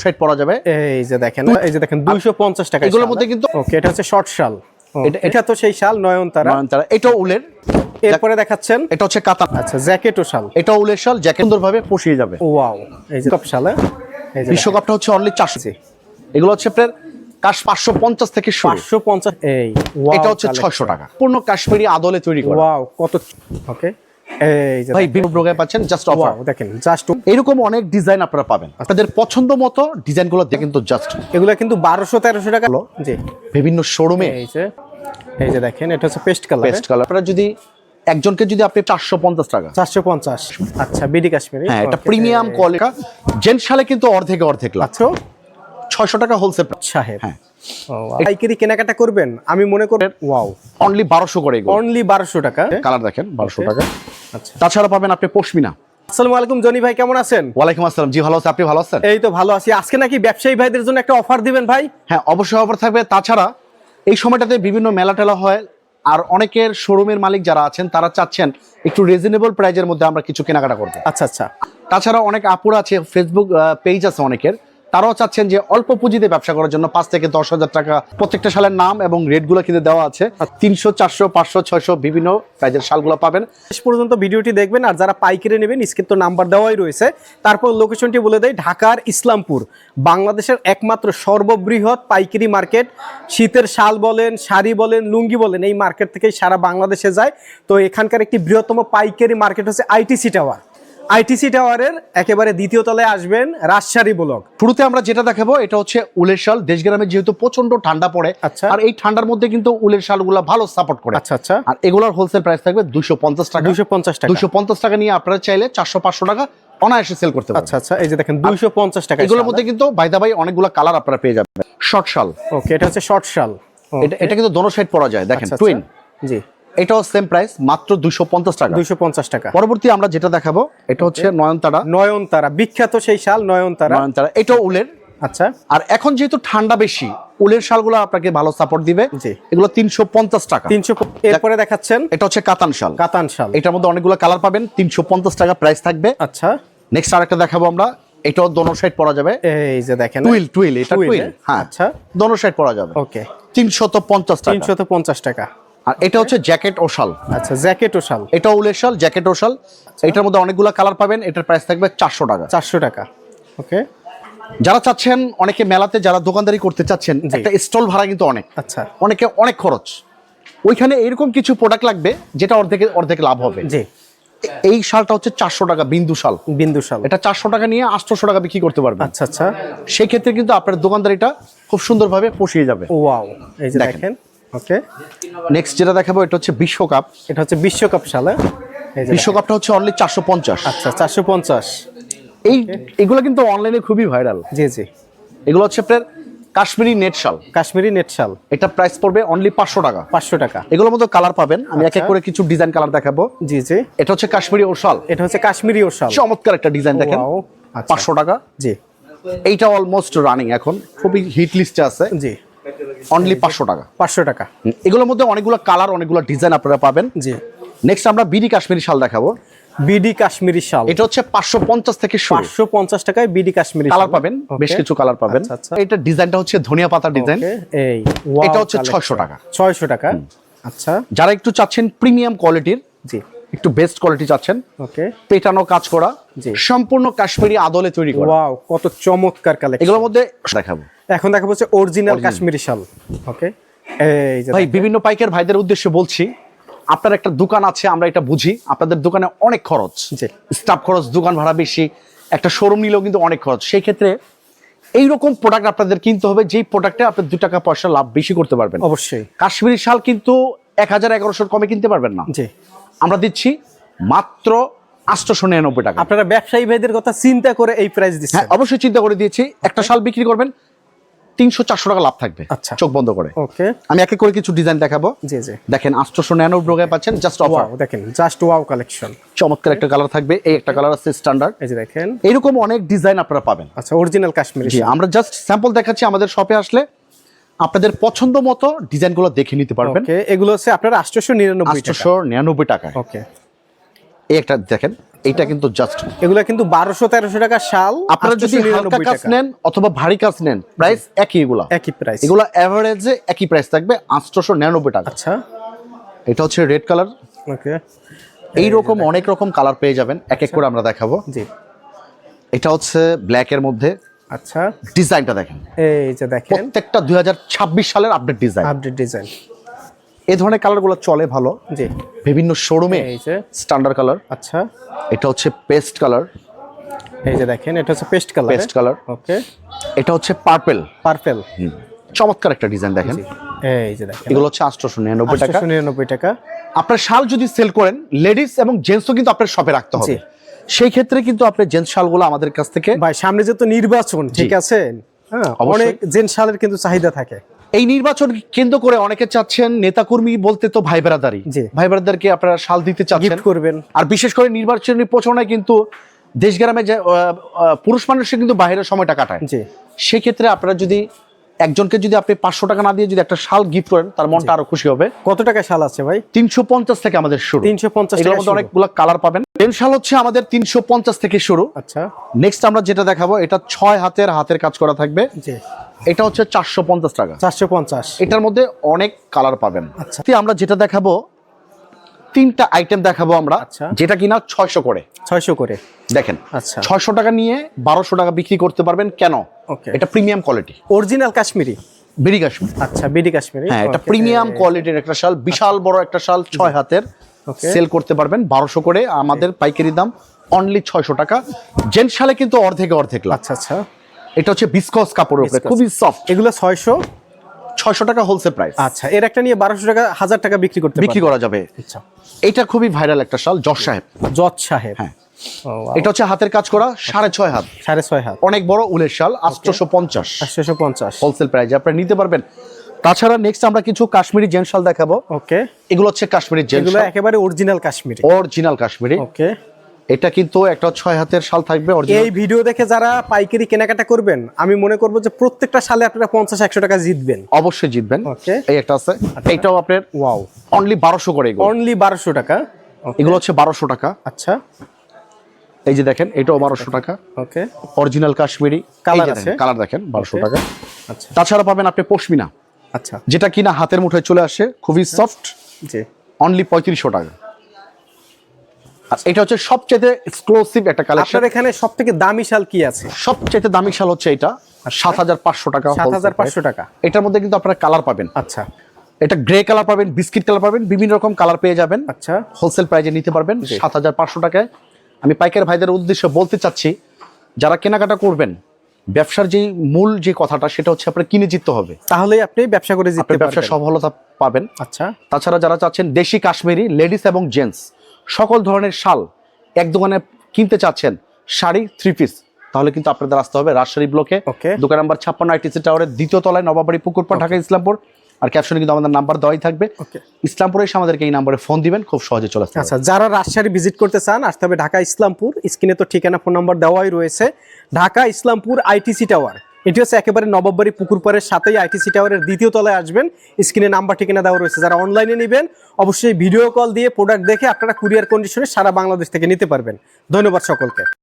60 পরা যাবে। এই যে দেখেন 250 টাকা। এগুলোর মধ্যে কিন্তু ওকে, এটা হচ্ছে শর্ট শাল। এটা তো সেই শাল নয়নতারা। এটাও উলের। এরপরে দেখাচ্ছেন এটা হচ্ছে কাতান। আচ্ছা, জ্যাকেট ও শাল। এটাও উলের শাল, জ্যাকেট সুন্দরভাবে পুষিয়ে যাবে। ওয়াও, এই যে কাপ শালে। এই যে বিশ্বকাপটা হচ্ছে অনলি 400। এগুলো হচ্ছে আপনার কাশ 550 থেকে শুরু। 550। এই এটা হচ্ছে 600 টাকা, পূর্ণ কাশ্মীরি আদলে তৈরি করা। ওয়াও, কত। ওকে, এই যে ভাই বিভিন্ন প্রোগ্রামে পাচ্ছেন জাস্ট অফার। দেখেন জাস্ট এরকম অনেক ডিজাইন আপনারা পাবেন, আপনাদের পছন্দ মতো ডিজাইনগুলো দিয়ে কিন্তু জাস্ট এগুলো কিন্তু 1200-1300 টাকা। জি, বিভিন্ন শোরুমে। এই যে দেখেন, এটা হচ্ছে পেস্ট কালার। Paste colour. আপনারা যদি একজনকে যদি আপনি 450 টাকা। 450। আচ্ছা, বিডি কাশ্মীরি। হ্যাঁ, এটা প্রিমিয়াম কোয়ালিটি। জেন্টস শালে কিন্তু অর্ধেক লাভ। আচ্ছা, 600 টাকা হোলসেল সাহেব। হ্যাঁ, পাইকারি কেনাকাটা করবেন, আমি মনে করি ওয়াও, অনলি 1200 করে এগুলো। অনলি 1200 টাকা। কালার দেখেন 1200 টাকা। আচ্ছা, তাছাড়া পাবেন আপনি পশমিনা। আসসালামু আলাইকুম জনি ভাই, কেমন আছেন? ওয়ালাইকুম আসসালাম। জি ভালো আছি, আপনি ভালো আছেন? এই তো ভালো আছি। আজকে নাকি ব্যবসায়ী ভাইদের জন্য একটা অফার দিবেন ভাই? হ্যাঁ, অবশ্যই অফার থাকবে। তাছাড়া এই সময়টাতে বিভিন্ন মেলা টেলা হয়, আর অনেকের শোরুমের মালিক যারা আছেন তারা চাচ্ছেন একটু রিজনেবল প্রাইজের মধ্যে আমরা কিছু কেনাকাটা করবো। আচ্ছা। তাছাড়া অনেক আপুরা আছে, ফেসবুক পেজ আছে অনেকের, তারাও চাচ্ছেন যে অল্প পুঁজিতে ব্যবসা করার জন্য 5 থেকে 10,000 টাকা প্রত্যেকটা শালের নাম এবং রেটগুলো কিন্তু দেওয়া আছে। 300, 400, 500, 600 বিভিন্ন প্রাইজের শালগুলো পাবেন। শেষ পর্যন্ত ভিডিওটি দেখবেন। আর যারা পাইকারি নেবেন, স্ক্রিনে তো নাম্বার দেওয়াই রয়েছে। তারপর লোকেশনটি বলে দেয়, ঢাকার ইসলামপুর, বাংলাদেশের একমাত্র সর্ববৃহৎ পাইকারি মার্কেট। শীতের শাল বলেন, শাড়ি বলেন, লুঙ্গি বলেন, এই মার্কেট থেকেই সারা বাংলাদেশে যায়। তো এখানকার একটি বৃহত্তম পাইকারি মার্কেট হচ্ছে আইটিসি টাওয়ার। আইটিসি টাওয়ারের একেবারে দ্বিতীয় তলায় আসবেন, রাজশাহী ব্লক। শুরুতে আমরা যেটা দেখাবো এটা হচ্ছে উলের শাল। দেশগ্রামে যেহেতু প্রচন্ড ঠান্ডা পড়ে, আচ্ছা, আর এই ঠান্ডার মধ্যে কিন্তু উলের শালগুলো ভালো সাপোর্ট করে। আচ্ছা। আর এগুলোর হোলসেল প্রাইস থাকবে 250 টাকা। 250 টাকা নিয়ে আপনারা চাইলে 400-500 টাকা অনায়াসে সেল করতে পারবেন। আচ্ছা, এই যে দেখেন 250 টাকা। এগুলোর মধ্যে কিন্তু বাইদা ভাই অনেকগুলো কালার আপনারা পেয়ে যাবেন। শর্ট শাল। ওকে, এটা হচ্ছে শর্ট শাল। এটা কিন্তু দোনো সাইড পরা যায়, দেখেন টুইন। জি, এটাও সেম প্রাইস, মাত্র 250 টাকা। 250 টাকা। পরবর্তী আমরা যেটা দেখাবো এটা হচ্ছে নয়নতারা, বিখ্যাত সেই শাল নয়নতারা। এটাও উলের। আচ্ছা, আর এখন যেহেতু ঠান্ডা বেশি, উলের শালগুলো আপনাকে ভালো সাপোর্ট দিবে। জি, এগুলো 350 টাকা। 300। এরপরে দেখাচ্ছেন এটা হচ্ছে কাতান শাল। এটার মধ্যে অনেকগুলো কালার পাবেন, 350 টাকা প্রাইস থাকবে। আচ্ছা, নেক্সট আরেকটা দেখাবো আমরা, এটাও দোনো সাইড পরা যাবে। এই যে দেখেন টুইল, এটা টুইল। হ্যাঁ, আচ্ছা, দোনো সাইড পরা যাবে। ওকে, 350 টাকা। 350 টাকা। আর এটা হচ্ছে জ্যাকেট ও শাল। আচ্ছা, জ্যাকেট ও শাল। এটা উলের শাল, জ্যাকেট ও শাল। এটার মধ্যে অনেকগুলো কালার পাবেন, এটার প্রাইস থাকবে 400 টাকা। 400 টাকা। ওকে, যারা চাচ্ছেন, অনেকে মেলাতে যারা দোকানদারি করতে চাচ্ছেন, একটা স্টল ভাড়া কিন্তু অনেক। আচ্ছা, অনেকে অনেক খরচ, ওইখানে এরকম কিছু প্রোডাক্ট লাগবে যেটা অর্ধেক লাভ হবে। জি, এই শালটা হচ্ছে 400 টাকা, বিন্দু শাল। এটা 400 টাকা নিয়ে 800 টাকা বিক্রি করতে পারবে। আচ্ছা। সেই ক্ষেত্রে কিন্তু আপনার দোকানদারিটা খুব সুন্দরভাবে পুষিয়ে যাবে। ওয়াও, এই যে দেখেন। ওকে, নেক্সট যেটা দেখাবো এটা হচ্ছে বিশ্বকাপ। এটা হচ্ছে বিশ্বকাপ শাল। বিশ্বকাপটা হচ্ছে অনলি 450। আচ্ছা, 450। এগুলো কিন্তু অনলাইনে খুবই ভাইরাল। জি। এগুলো হচ্ছে আপনার কাশ্মীরি নেট শাল। এটা প্রাইস পড়বে অনলি 500 টাকা। 500 টাকা। এগুলোর মধ্যে কালার পাবেন, আমি এক এক করে কিছু ডিজাইন কালার দেখাবো। জি। এটা হচ্ছে কাশ্মীরি ওশাল। এটা হচ্ছে কাশ্মীরি ওশাল, চমৎকার একটা ডিজাইন দেখেন। 500 টাকা। জি, এইটা অলমোস্ট রানিং, এখন খুবই হিট লিস্টে আছে। জি, অনলি 500 টাকা। 500 টাকা। এগুলোর মধ্যে অনেকগুলো কালার, অনেকগুলো ডিজাইন আপনারা পাবেন। জি, নেক্সট আমরা বিডি কাশ্মীরি শাল দেখাবো। বিডি কাশ্মীরি শাল, এটা হচ্ছে 550 থেকে শুরু। 550 টাকায় বিডি কাশ্মীরি কালার পাবেন, বেশ কিছু কালার পাবেন। এটা ডিজাইনটা হচ্ছে ধনিয়া পাতা ডিজাইন। এটা হচ্ছে 600 টাকা। 600 টাকা। আচ্ছা, যারা একটু চাচ্ছেন প্রিমিয়াম কোয়ালিটির, জি, একটু বেস্ট কোয়ালিটি চাচ্ছেন, ওকে, পেটানো কাজ করা, জি, সম্পূর্ণ কাশ্মীরি আদলে তৈরি করা। ওয়াও, কত চমৎকার কালেকশন। এগুলোর মধ্যে দেখাবো, এখন দেখাবো হচ্ছে অরিজিনাল কাশ্মীরি শাল। ওকে, এই যে ভাই বিভিন্ন পাইকার ভাইদের উদ্দেশ্যে বলছি, আপনার একটা দোকান আছে, আমরা এটা বুঝি, আপনাদের দোকানে অনেক খরচ, স্টাফ খরচ, দোকান ভাড়া বেশি, একটা শোরুম নিলেও কিন্তু অনেক খরচ। সেই ক্ষেত্রে এইরকম প্রোডাক্ট আপনাদের কিনতে হবে, যেই প্রোডাক্টে আপনি 2 টাকা পয়সা লাভ বেশি করতে পারবেন। অবশ্যই কাশ্মীরি শাল কিন্তু 1000-1100 কমে কিনতে পারবেন না। জি, আমরা দিচ্ছি মাত্র 899 টাকা। আপনারা ব্যবসায়ী ভাইদের কথা চিন্তা করে এই প্রাইস দিচ্ছেন? হ্যাঁ, অবশ্যই চিন্তা করে দিয়েছি। একটা শাল বিক্রি করবেন, 300-400 টাকা লাভ থাকবে। আচ্ছা, চোখ বন্ধ করে। ওকে, আমি এক এক করে কিছু ডিজাইন দেখাবো। জি, দেখেন 899 টাকায় পাচ্ছেন জাস্ট অফার। দেখেন জাস্ট ওয়াও কালেকশন। চমৎকার একটা কালার থাকবে, এই একটা কালার আছে স্ট্যান্ডার্ড। এই যে দেখেন, এরকম অনেক ডিজাইন আপনারা পাবেন। আচ্ছা, অরিজিনাল কাশ্মীরি। জি, আমরা জাস্ট স্যাম্পল দেখাচ্ছি, আমাদের শপে আসলে আপনাদের পছন্দ মতো ডিজাইনগুলো দেখে নিতে পারবেন। ওকে, এগুলো হচ্ছে আপনারা 899 টাকা। 899 টাকা। ওকে, এই একটা দেখেন এটা কিন্তু জাস্ট এগুলা কিন্তু 1200-1300 টাকা শাল। আপনারা যদি হালকা কাজ নেন অথবা ভারী কাজ নেন প্রাইস একই, একই প্রাইস, এগুলো এভারেজে একই প্রাইস থাকবে 899 টাকা। আচ্ছা এটা হচ্ছে রেড কালার। ওকে, এইরকম অনেক রকম কালার পেয়ে যাবেন, এক এক করে আমরা দেখাবো। জি, এটা হচ্ছে ব্ল্যাক এর মধ্যে। আচ্ছা, ডিজাইনটা দেখেন, এই যে দেখেন প্রত্যেকটা 2026 সালের আপডেট ডিজাইন। আপডেট ডিজাইন, এই ধরনের কালারগুলো চলে ভালো জি, বিভিন্ন শোরুমে। এই যে স্ট্যান্ডার্ড কালার। আচ্ছা, এটা হচ্ছে পেস্ট কালার। এই যে দেখেন এটা হচ্ছে paste colour. Paste colour. Okay, এটা হচ্ছে পার্পল। পার্পল, চমৎকার একটা ডিজাইন দেখেন। এই যে দেখেন এগুলো হচ্ছে 899 টাকা। 899 টাকা। আপনার শাল যদি সেল করেন লেডিস এবং জেন্টসও কিন্তু আপনার শপে রাখতে হবে। জি। সেই ক্ষেত্রে কিন্তু আপনার জেন্টস শালগুলো আমাদের কাছ থেকে, ভাই সামনে যেহেতু নির্বাচন, ঠিক আছে, হ্যাঁ, অবশ্যই। অনেক জেন্টস শালের কিন্তু চাহিদা থাকে। এই নির্বাচন কেন্দ্র করে অনেকে চাচ্ছেন নেতাকর্মী বলতে তো ভাই বেরাদারি, জি। ভাই বেরাদারকে আপনারা শাল দিতে চাচ্ছেন, গিফট করবেন। আর বিশেষ করে নির্বাচনী প্রচারণায় কিন্তু দেশ গ্রামে যে পুরুষ মানুষে কিন্তু বাইরের সময়টা কাটায়। জি, সেই ক্ষেত্রে আপনারা যদি একজনকে যদি আপনি 500 টাকা না দিয়ে যদি একটা শাল গিফট করেন তার মনটা আরো খুশি হবে। কত টাকা শাল আছে ভাই? 350 থেকে আমাদের শুরু। 350 এর টাকা মধ্যে অনেকগুলো কালার পাবেন। টেন শাল হচ্ছে আমাদের 350 থেকে শুরু। আচ্ছা, নেক্সট আমরা যেটা দেখাবো এটা 6 হাতের কাজ করা থাকবে। জি, এটা হচ্ছে 450 টাকা। 450। এটার মধ্যে অনেক কালার পাবেন। আচ্ছা। আমরা যেটা দেখাবো 3টা আইটেম দেখাবো আমরা, আচ্ছা। যেটা কিনা 600 করে। 600 করে দেখেন, আচ্ছা, 600 টাকা নিয়ে 1200 টাকা বিক্রি করতে পারবেন। কেন? ওকে, এটা premium quality, original Kashmiri. BD Kashmir. আচ্ছা, বিডি কাশ্মীরি। হ্যাঁ, এটা ওকে, প্রিমিয়াম কোয়ালিটির একটা শাল, বিশাল বড় একটা শাল, 6 হাতের। ওকে, সেল করতে পারবেন 1200 করে। আমাদের পাইকারি দাম অনলি 600 টাকা। জেন্টস শালে কিন্তু অর্ধেক লাভ। আচ্ছা আচ্ছা, এটা হচ্ছে বিসকস কাপড়ের উপরে, Viscose। খুবই সফট। এগুলো 600 টাকা হোলসেল প্রাইস। আচ্ছা, এর একটা নিয়ে 1200 টাকা 1000 টাকা বিক্রি করতে বিক্রি করা যাবে। আচ্ছা, এটা খুবই ভাইরাল একটা শাল, জজ সাহেব। জজ সাহেব। হ্যাঁ, এটা হচ্ছে হাতের কাজ করা, 6.5 হাত, 6.5 হাত, অনেক বড় উলের শাল, 850 850 হোলসেল প্রাইসে আপনারা নিতে পারবেন। তাছাড়া নেক্সট আমরা কিছু কাশ্মীরি জেন্টস শাল দেখাবো। ওকে, এগুলো হচ্ছে কাশ্মীরি জেন্টস এগুলো শাল, একেবারে অরিজিনাল কাশ্মীরি। অরিজিনাল কাশ্মীরি। ওকে, এটা কিন্তু একটা 6 হাতের শাল থাকবে অরিজিনাল। এই ভিডিও দেখে যারা পাইকারি কেনাকাটা করবেন, আমি মনে করব যে প্রত্যেকটা সালে আপনারা 50-100 টাকা জিতবেন। অবশ্যই জিতবেন। ওকে, এই একটা আছে, এটাও আপনার ওয়াও, অনলি 1200 করে। এগুলো অনলি 1200 টাকা। ওকে, এগুলো হচ্ছে 1200 টাকা। আচ্ছা, এই যে দেখেন, এটাও 1200 টাকা, ওকে, অরিজিনাল কাশ্মীরি। কালার আছে, কালার দেখেন, 1200 টাকা। আচ্ছা তাছাড়া পাবেন আপনি পশমিনা, আচ্ছা, যেটা কিনা হাতের মুঠোয় চলে আসে, খুবই সফট, জি, অনলি 3500 টাকা। আর এটা হচ্ছে সবচেয়ে এক্সক্লুসিভ একটা কালেকশন। আপনার এখানে সবথেকে দামি শাল কি আছে? সবচেয়ে দামি শাল হচ্ছে এটা, 7500 টাকা। 7500 টাকা। এটার মধ্যে কিন্তু আপনারা কালার পাবেন। আচ্ছা, এটা গ্রে কালার পাবেন, বিস্কিট কালার পাবেন, বিভিন্ন রকম কালার পেয়ে যাবেন। আচ্ছা, হোলসেল প্রাইসে নিতে পারবেন 7500 টাকায়। আমি পাইকারি ভাইদের উদ্দেশ্যে বলতে চাচ্ছি, যারা কেনাকাটা করবেন, ব্যবসার যে মূল যে কথাটা সেটা হচ্ছে আপনার কিনে জিততে হবে, তাহলেই আপনি ব্যবসা করে জিততে আপনি ব্যবসার পারবেন। সফলতা পাবেন। আচ্ছা, তাছাড়া যারা চাচ্ছেন দেশি কাশ্মীরি লেডিস এবং জেন্টস সকল ধরনের শাল এক দোকানে কিনতে চাচ্ছেন, শাড়ি 3 পিস, তাহলে কিন্তু আপনাদের আসতে হবে রাজশাহী ব্লকে, ওকে, দোকান নাম্বার 56 আইটিসি টাওয়ারের 2য় তলায়, নবাবাড়ি পুকুরপাড়, ঢাকা ইসলামপুর। আর ক্যাপশনে কিন্তু আমাদের নাম্বার দেওয়াই থাকবে। ওকে, ইসলামপুরে এসে আমাদেরকে এই নাম্বারে ফোন দিবেন, খুব সহজে চলে আসতে আচ্ছা, যারা রাজশাহী ভিজিট করতে চান আসতে হবে ঢাকা ইসলামপুর। স্ক্রিনে তো ঠিকানা, ফোন নাম্বার দেওয়াই রয়েছে। ঢাকা ইসলামপুর আইটিসি টাওয়ার, এটি হচ্ছে একেবারে নবাববাড়ি পুকুরপাড়ের সাথেই আইটিসি টাওয়ারের 2য় তলায় আসবেন। স্ক্রিনে নাম্বার ঠিকানা দেওয়া রয়েছে। যারা অনলাইনে নেবেন অবশ্যই ভিডিও কল দিয়ে প্রোডাক্ট দেখে আপনারা কুরিয়ার কন্ডিশনে সারা বাংলাদেশ থেকে নিতে পারবেন। ধন্যবাদ সকলকে।